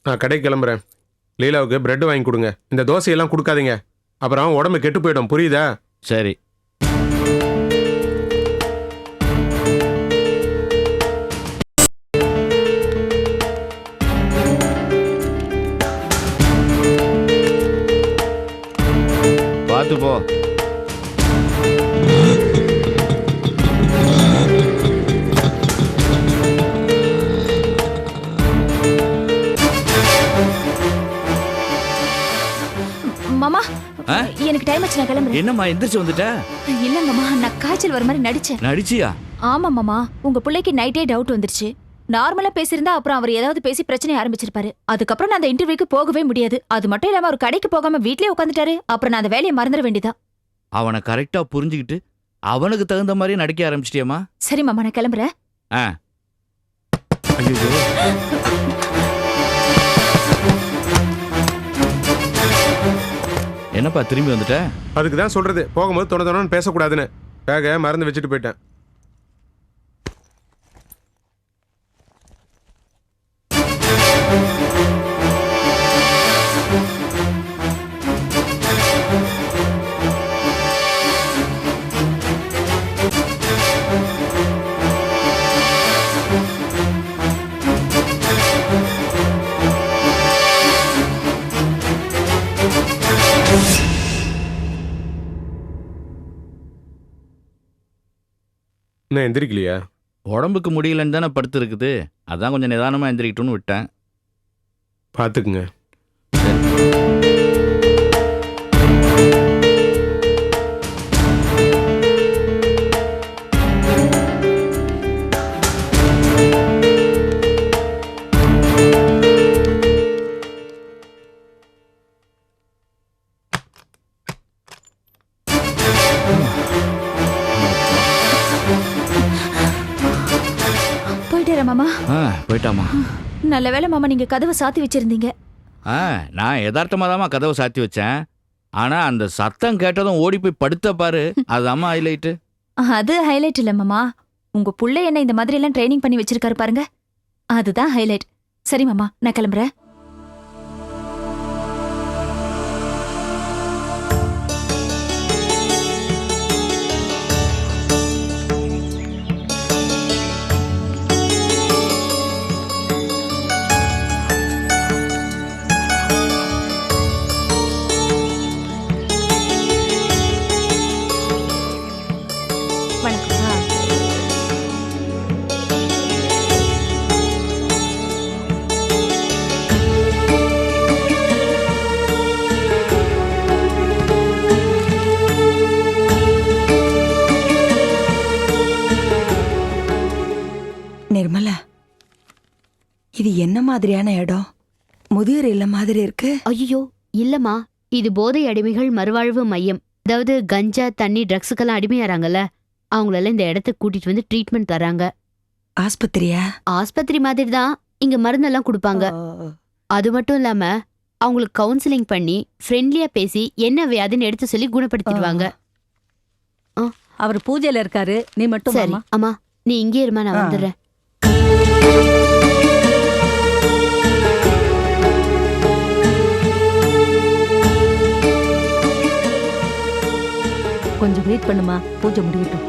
நான் கடைக்கு கிளம்புறேன். லீலாவுக்கு பிரெட் வாங்கி கொடுங்க. இந்த தோசையெல்லாம் கொடுக்காதீங்க, அப்புறம் உடம்பு கெட்டு போயிடும். புரியுதா? சரி. பார்த்து போ. மாமா, எனக்கு டைம் ஆச்சு, நான் கிளம்புறேன். என்னம்மா எந்திரிச்சு வந்துட்ட? இல்ல மாமா, நான் காய்ச்சல் வர மாதிரி நடிச்சேன். நடிச்சியா? ஆமா மாமா, உங்க பிள்ளைக்கு நைட்டே டவுட் வந்துருச்சு. நார்மலா பேசியிருந்தா அப்புறம் அவர் ஏதாவது பேசி பிரச்சனை ஆரம்பிச்சிருப்பாரு. அதுக்கப்புறம் நான் அந்த இன்டர்வியூக்கு போகவே முடியாது. அது மட்டும் இல்லாம அவர் கடைக்கு போகாம வீட்லயே உட்காந்துட்டாரு. அப்புறம் நான் அந்த வேலையை மறந்துட வேண்டியதா. அவனை கரெக்டா புரிஞ்சுக்கிட்டு அவனுக்கு தகுந்த மாதிரி நடிக்க ஆரம்பிச்சிட்டியம்மா? சரி மாமா, நான் கிளம்புறேன். என்னப்பா திரும்பி வந்துட்ட? அதுக்கு தான் சொல்றது, போகும்போது தொண பேசக்கூடாதுன்னு. பேக மறந்து வச்சுட்டு போயிட்டேன். இன்னும் எந்திரிக்கலையா? உடம்புக்கு முடியலன்னு தானே படுத்து இருக்குது. அதான் கொஞ்சம் நிதானமா எந்திரிக்கிட்டோன்னு விட்டேன். பார்த்துக்குங்க. போயிட்டேரா மாமா? போயிட்டாமா. நல்ல வேளை மாமா, நீங்க கதவை சாத்தி வச்சிருந்தீங்க. நான் யதார்த்தமா தான் கதவை சாத்தி வச்சேன். ஆனா அந்த சத்தம் கேட்டதும் ஓடி போய் படுத்த பாரு, அதுதாம்மா ஹைலைட்டு. அது ஹைலைட் இல்ல மாமா, உங்க புள்ள என்ன இந்த மாதிரி எல்லாம் ட்ரைனிங் பண்ணி வச்சிருக்காரு பாருங்க, அதுதான் ஹைலைட். சரி மாமா, நான் கிளம்புறேன். நிர்மலா, இது என்ன மாதிரியான இடம்? முதியோர் இல்ல மாதிரி இருக்கு. ஐயோ இல்லம்மா, இது போதை அடிமைகள் மறுவாழ்வு மையம். அதாவது கஞ்சா தண்ணி ட்ரக்ஸுக்கெல்லாம் அடிமையாறாங்கல்ல, அவங்களெல்லாம் இந்த இடத்துக்கு கூட்டிட்டு வந்து ட்ரீட்மெண்ட் தராங்க. ஆஸ்பத்திரியா? ஆஸ்பத்திரி மாதிரி தான், இங்க மருந்தெல்லாம் கொடுப்பாங்க. அது மட்டும் இல்லாம அவங்களுக்கு கவுன்சிலிங் பண்ணி ஃப்ரெண்ட்லியா பேசி என்ன வியாதின்னு எடுத்து சொல்லி குணப்படுத்திடுவாங்க. அவர் பூஜையில இருக்காரு, நீ மட்டும் சரி அம்மா, நீ இங்கே இருமா, நான் வந்துடுறேன். கொஞ்சம் வெயிட் பண்ணுமா, பூஜை முடியட்டும்.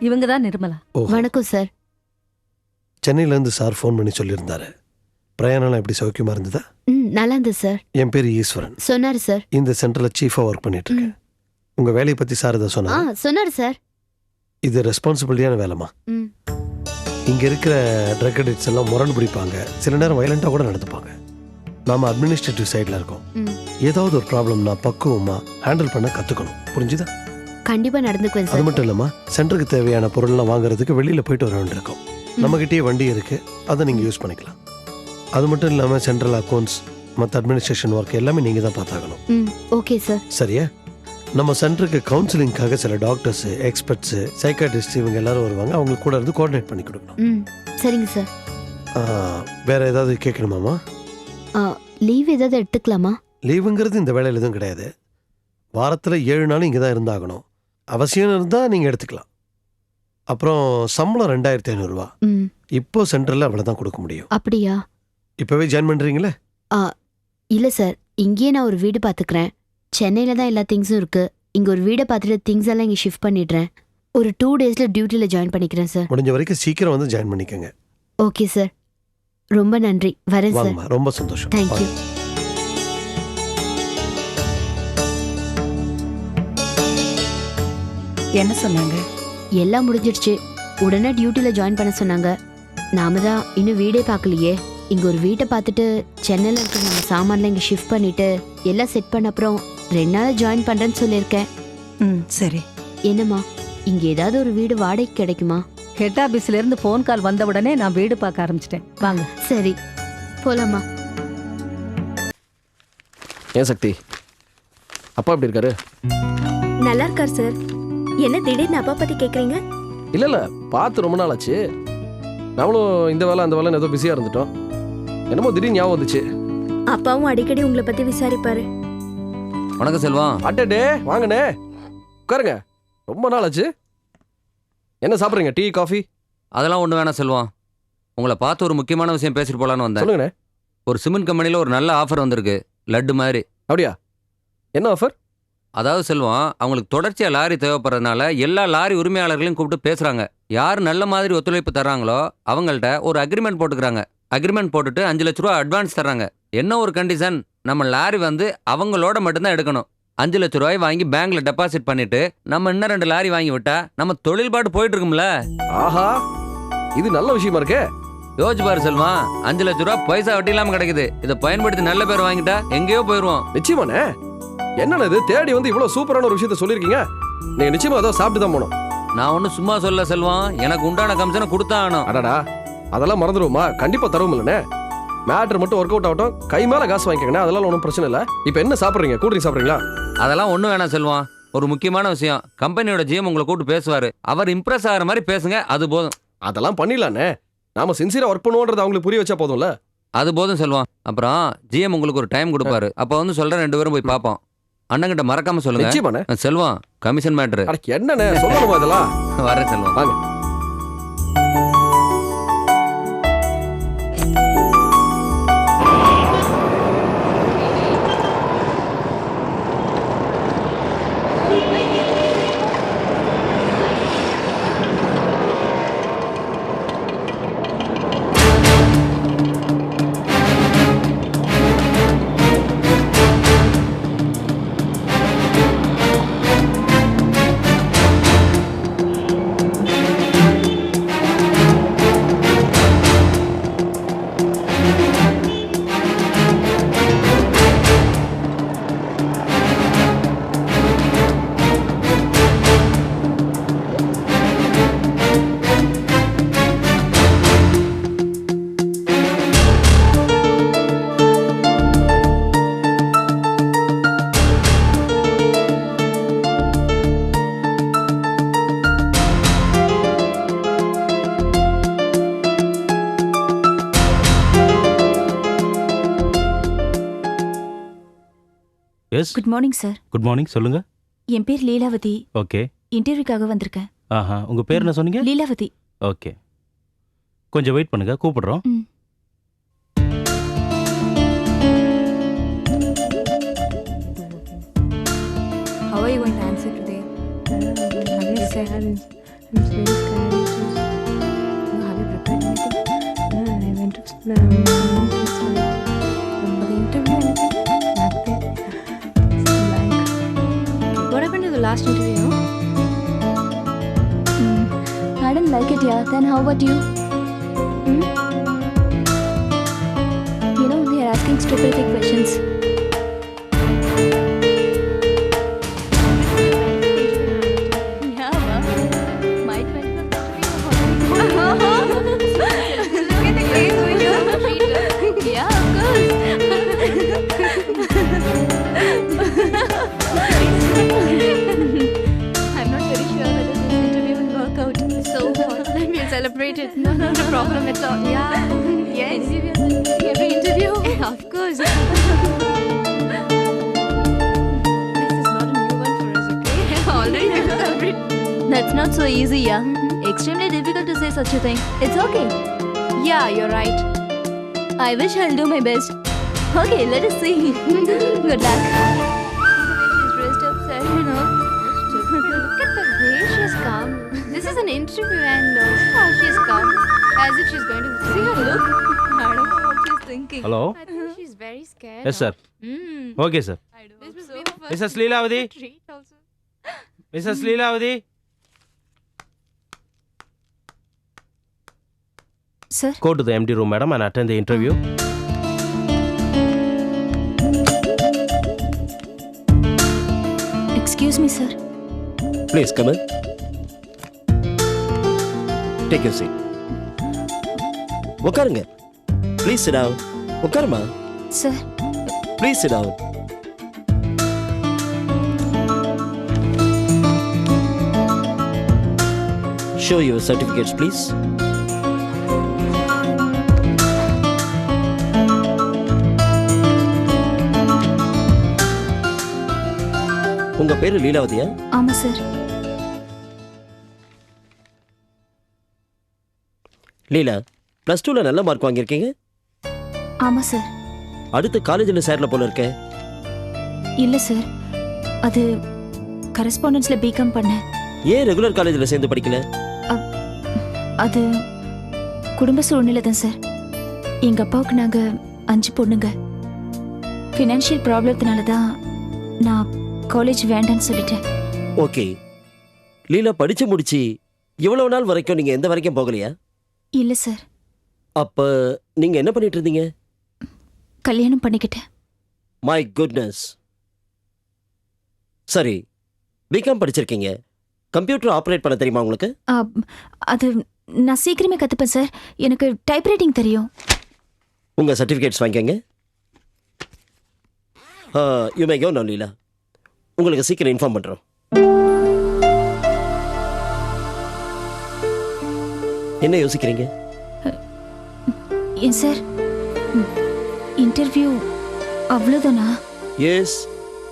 இவங்க தான் நிர்மலா. வணக்கம் சார். சென்னையிலேருந்து சார் ஃபோன் பண்ணி சொல்லியிருந்தாரு. பிரயாணம் எப்படி சௌக்கியமா இருந்ததா? நல்லா இருந்தது சார். என் பேர் ஈஸ்வரன். சொன்னாரு சார். இந்த சென்டரில் சீஃபாக ஒர்க் பண்ணிட்டு இருக்கேன். உங்க வேலையை பத்தி சார் இதை சொன்னாரு. சொன்னாரு சார். இது ரெஸ்பான்சிபிலிட்டியான வேலைமா. இங்க இருக்கிற ட்ரக் அடிக்ட்ஸ் எல்லாம் முரண் பிடிப்பாங்க, சில நேரம் வயலண்டா கூட நடந்துப்பாங்க. நாம அட்மினிஸ்ட்ரேட்டிவ் சைட்ல இருக்கோம். ஏதாவது ஒரு ப்ராப்ளம்னா பக்குவமா ஹேண்டில் பண்ண கத்துக்கணும். புரிஞ்சுதா? கண்டிப்பா நடந்துக்குவேன் சார். அது மட்டும் இல்லாம சென்டருக்கு தேவையான பொருள்லாம் வாங்குறதுக்கு வெளியில போயிட்டு வர வேண்டியிருக்கும். நம்மகிட்டயே வண்டி இருக்கு, அதை நீங்க யூஸ் பண்ணிக்கலாம். அது மட்டும் இல்லாம சென்ட்ரல் அக்கௌண்ட்ஸ், மற்ற அட்மினிஸ்ட்ரேஷன் ஒர்க் எல்லாமே நீங்க தான் பார்த்தாகணும். Okay sir. சரியா? நம்ம சென்டருக்கு கவுன்சிலிங்காக சில டாக்டர்ஸ், எக்ஸ்பர்ட்ஸ், சைக்காட்ரிஸ்ட் இவங்க எல்லாரும் வருவாங்க. அவங்களுக்கு கூட இருந்து கோஆர்டினேட் பண்ணி கொடுக்கணும். சரிங்க சார். வேற ஏதாவது கேட்கணுமாமா? லீவ் ஏதாவது எடுத்துக்கலாமா? லீவுங்கிறது இந்த வேலையில் எதுவும் கிடையாது. வாரத்தில் 7 நாளும் இங்கே தான் இருந்தாகணும். அவசியம் இருந்தால் நீங்கள் எடுத்துக்கலாம். அப்புறம் சம்பளம் 2500 ரூபா. ம். இப்போ சென்டரில் அவ்வளோ தான் கொடுக்க முடியும். அப்படியா? இப்போவே ஜாயின் பண்ணுறீங்களே? இல்ல சார், இங்கேயே நான் ஒரு வீடு பாத்துக்கிறேன். சென்னையில தான் எல்லா திங்ஸும் இருக்கு. இங்க ஒரு வீடை பார்த்துட்டு திங்ஸ் எல்லாம் இங்க ஷிஃப்ட் பண்ணிடுறேன். ஒரு 2 டேஸ்ல டியூட்டில ஜாயின் பண்ணிக்கிறேன் சார். முடிஞ்ச வரைக்கும் சீக்கிரம் வந்து ஜாயின் பண்ணிக்கோங்க. ஓகே சார், ரொம்ப நன்றி. வரேன் சார். வாங்கம்மா, ரொம்ப சந்தோஷம். தேங்க்யூ. என்ன சொன்னாங்க? எல்லாம் முடிஞ்சிடுச்சு. உடனே டியூட்டில ஜாயின் பண்ண சொன்னாங்க. நாம தான் இன்னும் வீடே பார்க்கலையே. இங்க ஒரு வீட்டை பார்த்துட்டு சென்னையில இருக்க நம்ம சாமான்லாம் இங்க ஷிஃப்ட் பண்ணிட்டு எல்லாம் செட் பண்ண அப்புறம் 2 நாள் ஜாயின் பண்றேன்னு சொல்லியிருக்கேன். ம், சரி. என்னம்மா, இங்க ஏதாவது ஒரு வீடு வாடகைக்கு கிடைக்குமா? ஹெட் ஆபீஸ்ல இருந்து போன் கால் வந்த உடனே நான் வீடு பார்க்க ஆரம்பிச்சிட்டேன். வாங்க. சரி, போலாமா? ஏன் சக்தி, அப்பா எப்படி இருக்காரு? நல்லா இருக்கார் சார். என்ன திடீர்னு அப்பா பத்தி கேக்குறீங்க? இல்ல இல்ல, பார்த்து ரொம்ப நாள் ஆச்சு. நம்மளும் இந்த வேலை அந்த வேலை ஏதோ பிஸியா இருந்துட்டோம். என்னமோ திடீர்னு ஞாபகம் வந்துச்சு. அப்பாவும் அடிக்கடி உங்களை பத்தி விசாரிப்பாரு. வணக்கம் செல்வம். அட்டே, வாங்கண்ணே, உட்காருங்க. ரொம்ப நாள் ஆச்சு. என்ன சாப்பிட்றீங்க? Tea, coffee? அதெல்லாம் ஒண்ணு வேணாம் செல்வம். உங்களை பார்த்து ஒரு முக்கியமான விஷயம் பேசிட்டு போலான்னு வந்தேன். சொல்லுங்கண்ணே. ஒரு சிமெண்ட் கம்பெனில ஒரு நல்ல ஆஃபர் வந்திருக்கு, லட்டு மாதிரி. அப்படியா? என்ன ஆஃபர்? அதாவது செல்வம், அவங்களுக்கு தொடர்ச்சியா லாரி தேவைப்படுறதுனால எல்லா லாரி உரிமையாளர்களையும் கூப்பிட்டு பேசுறாங்க. யார் நல்ல மாதிரி ஒத்துழைப்பு தர்றாங்களோ அவங்கள்ட்ட ஒரு அக்ரிமெண்ட் போட்டுக்கிறாங்க. அக்ரிமெண்ட் போட்டுட்டு 5 லட்ச ரூபா அட்வான்ஸ் தர்றாங்க. என்ன ஒரு கண்டிஷன், நம்ம லாரி வந்து அவங்களோட மட்டும்தான் எடுக்கணும். 5 லட்ச ரூபாய் வாங்கி பேங்க்ல டெபாசிட் பண்ணிட்டு நம்ம இன்னும் 2 லாரி வாங்கி விட்டா நம்ம தொழில் பாட்டு போயிட்டு இருக்கும்ல. ஆஹா, இது நல்ல விஷயமா இருக்கே. யோசிச்சு பாரு செல்வம், 5 லட்ச ரூபா பைசா வட்டி இல்லாம கிடைக்குது. இதை பயன்படுத்தி நல்ல பேர் வாங்கிட்டா எங்கேயோ போயிருவோம். நிச்சயமாண்ணே. என்னண்ணே இது, தேடி வந்து இவ்வளவு சூப்பரான ஒரு விஷயத்த சொல்லியிருக்கீங்க. நீங்க நிச்சயமா ஏதோ சாப்பிட்டு தான் போகணும். நான் ஒன்றும் சும்மா சொல்ல செல்வம், எனக்கு உண்டான கமிஷனை கொடுத்தா ஆகணும். அடடா, அதெல்லாம் மறந்துடுவோமா? கண்டிப்பா தருவோம் இல்லைண்ணே. மேட்ரு மட்டும் ஒர்க் அவுட் ஆகட்டும், கை மேல காசு வாங்கிக்கங்கண்ணே. அதெல்லாம் ஒன்றும் பிரச்சனை இல்லை. இப்போ என்ன சாப்பிட்றீங்க? கூல் ட்ரிங்க் சாப்பிட்றீங்களா? அதெல்லாம் ஒன்றும் வேணாம் செல்வம். ஒரு முக்கியமான விஷயம், கம்பெனியோட ஜிஎம் உங்களை கூப்பிட்டு பேசுவாரு. அவர் இம்ப்ரெஸ் ஆகிற மாதிரி பேசுங்க, அது போதும். அதெல்லாம் பண்ணிடலாண்ணே. நாம சின்சியரா ஒர்க் பண்ணுவோன்றது அவங்களுக்கு புரிய வச்சா போதும்ல. அது போதும் செல்வம். அப்புறம் ஜிஎம் உங்களுக்கு ஒரு டைம் கொடுப்பாரு. அப்போ வந்து சொல்றேன், 2 பேரும் போய் பார்ப்போம். அண்ணங்கிட்ட மறக்காம சொல்லுங்க. நிச்சயமாண்ணே. Selvam, commission matter. அடக்கு என்னண்ணே சொல்லணுமா இதெல்லாம்? வரேன் செல்வம். வாங்க. Yes, good morning sir. Good morning. சொல்லுங்க. என் பேர் லீலாவதி. ஓகே. இன்டர்வியூக்காக வந்திருக்கேன். ஆஹா, உங்க பேர் என்ன சொன்னீங்க? லீலாவதி. ஓகே, கொஞ்சம் வெயிட் பண்ணுங்க, கூப்பிடுறோம். ம். How are you going to answer today? Have you said? I'm very scared. Have you prepared anything? I went to for the interview. Nothing. What happened to the last interview? I didn't like it, yeah. Then how about you? You know, they are asking stupid questions. Celebrate it. No problem at all. Yeah. Yes. Every interview. Of course. This is not a new one for us, okay? Already developed it. That's not so easy, yeah. Extremely difficult to say such a thing. It's okay. Yeah, you're right. I wish I'll do my best. Okay, let us see. Good luck. She's dressed up sad, you know. Look at the way she's come. This is an interview and she's come. As if she's going to see her look. I don't know what she's thinking. Hello? I think she's very scared. Yes, sir. Mm. Okay, sir. This will be her first Mrs. Leelavati? treat also. Mrs. Leelavati? Sir, Go to the empty room, madam, and attend the interview. excuse me, sir. Please come in. Take your seat. உட்காருங்க. Please sit down. உட்காருமா. Sir, please sit down. Show your certificates please. உங்க பேரு லீலாவதியா? ஆமா sir. லீலா, plus டூவில் நல்ல mark வாங்கியிருக்கீங்க. ஆமா sir. அடுத்து காலேஜில் சேரல போல இருக்க. இல்ல சார், அது கரஸ்பாண்டன்ஸ்ல பிகாம் பண்ணேன். ஏன் ரெகுலர் காலேஜில் சேர்ந்து படிக்கல? அது குடும்ப சூழ்நிலை தான் சார். எங்க அப்பாவுக்கு நாங்க 5 பொண்ணுங்க. ஃபினான்ஷியல் ப்ராப்ளத்தினால தான் நான் காலேஜ் வேண்டான்னு சொல்லிட்டேன். ஓகே. லீலா படிச்சு முடிச்சு இவ்வளவு நாள் வரைக்கும் நீங்க எந்த வரைக்கும் போகலையா? இல்ல சார். அப்ப நீங்க என்ன பண்ணிட்டு இருந்தீங்க? கல்யாணம் பண்ணிக்கிட்டேன். My goodness. சரி, பிகாம் படிச்சிருக்கீங்க. கம்ப்யூட்டர் ஆப்ரேட் பண்ண தெரியுமா உங்களுக்கு? அது நான் சீக்கிரமே கத்துப்பேன் சார். எனக்கு டைப்ரைட்டிங் தெரியும். உங்க சர்டிஃபிகேட்ஸ் வாங்கிக்கங்க. யூ மே கோ நவ் லீலா. உங்களுக்கு சீக்கிரம் இன்ஃபார்ம் பண்றோம். என்ன யோசிக்கிறீங்க? ஏன் சார், இன்டர்வியூ அவ்வளோதானா? எஸ்,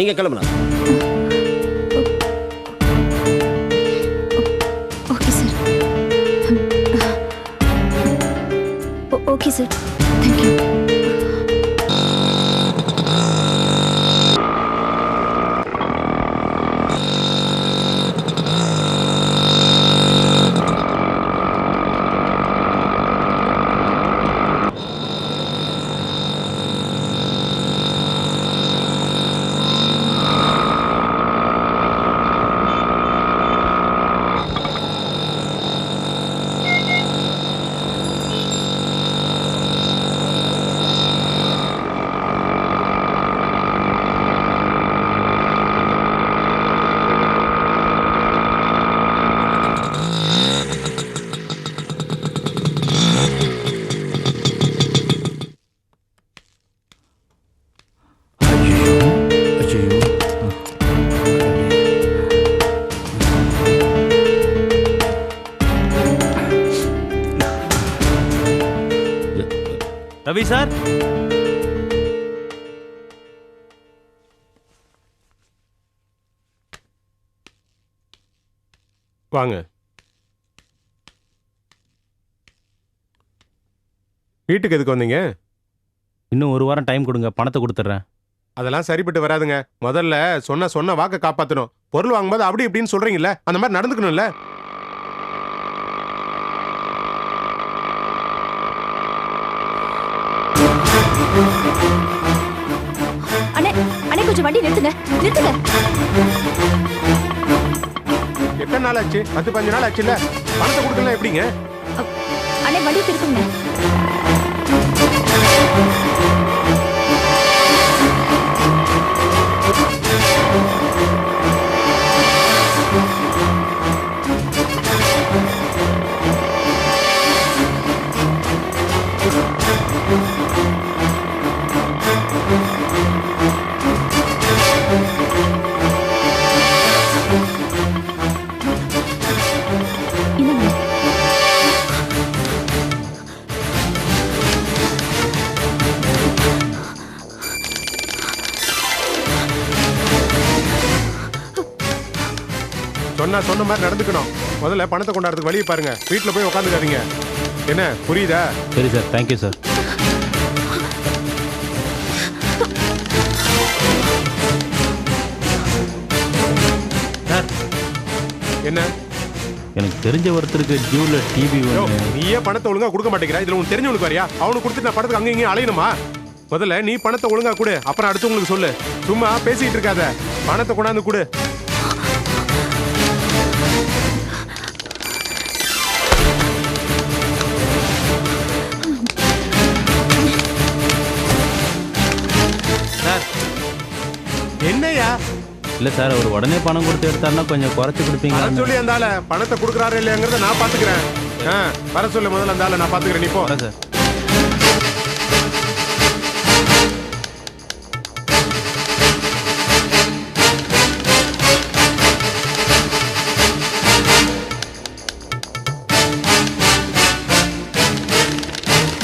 நீங்க கிளம்பலாம். Okay sir. Okay sir, thank you. Ravi sir, வாங்க. வீட்டுக்கு எதுக்கு வந்தீங்க? இன்னும் 1 வாரம் டைம் கொடுங்க, பணத்தை கொடுத்துட்றேன். அதெல்லாம் சரிப்பட்டு வராதுங்க. முதல்ல சொன்ன வாக்கை காப்பாற்றணும். பொருள் வாங்கும்போது அப்படி இப்படின்னு சொல்றீங்கல்ல, அந்த மாதிரி நடந்துக்கணும்ல. அண்ணே, அண்ணே கொஞ்சம் வண்டி நிறுத்துங்க, நிறுத்துங்க. எத்தனை நாள் ஆச்சு? 10-15 நாள் ஆச்சுல்ல. பணத்தை கொடுக்கலாம் எப்படிங்க? அண்ணே வண்டி திருப்புங்க. சொன்ன மாதிரி நடந்துக்கணும். முதல்ல பணத்தை கொண்டாடுறதுக்கு வழியை பாருங்க. வீட்டுல போய் உட்காந்துக்காதீங்க. என்ன புரியுதா? சரி சார், தேங்க்யூ சார். சார், என்ன எனக்கு தெரிஞ்ச ஒருத்தருக்கு ஜூல டிவி யோ, வேணும். நீயே பணத்தை ஒழுங்கா கொடுக்க மாட்டேங்கிற. இதுல உனக்கு தெரிஞ்சவனுக்கு வரியா? அவனுக்கு கொடுத்துட்டு நான் படத்துக்கு அங்க இங்கேயும் அலையணுமா? முதல்ல நீ பணத்தை ஒழுங்கா கொடு, அப்புறம் அடுத்தவங்களுக்கு சொல்லு. சும்மா பேசிட்டு இருக்காத. பணத்தை கொண்டாந்து கொடு. சார், என்னையா இல்ல சார், அவர் உடனே பணம் கொடுத்து எடுத்தாருன்னா கொஞ்சம் குறைச்சு கொடுப்பீங்களா? வர சொல்லி அந்த ஆளை பணத்தை கொடுக்குறாரு இல்லையாங்கிறத நான் பாத்துக்கிறேன். வர சொல்லு முதல்ல அந்த ஆளை நான் பாத்துக்கிறேன். நீ போ. வரேன் சார்.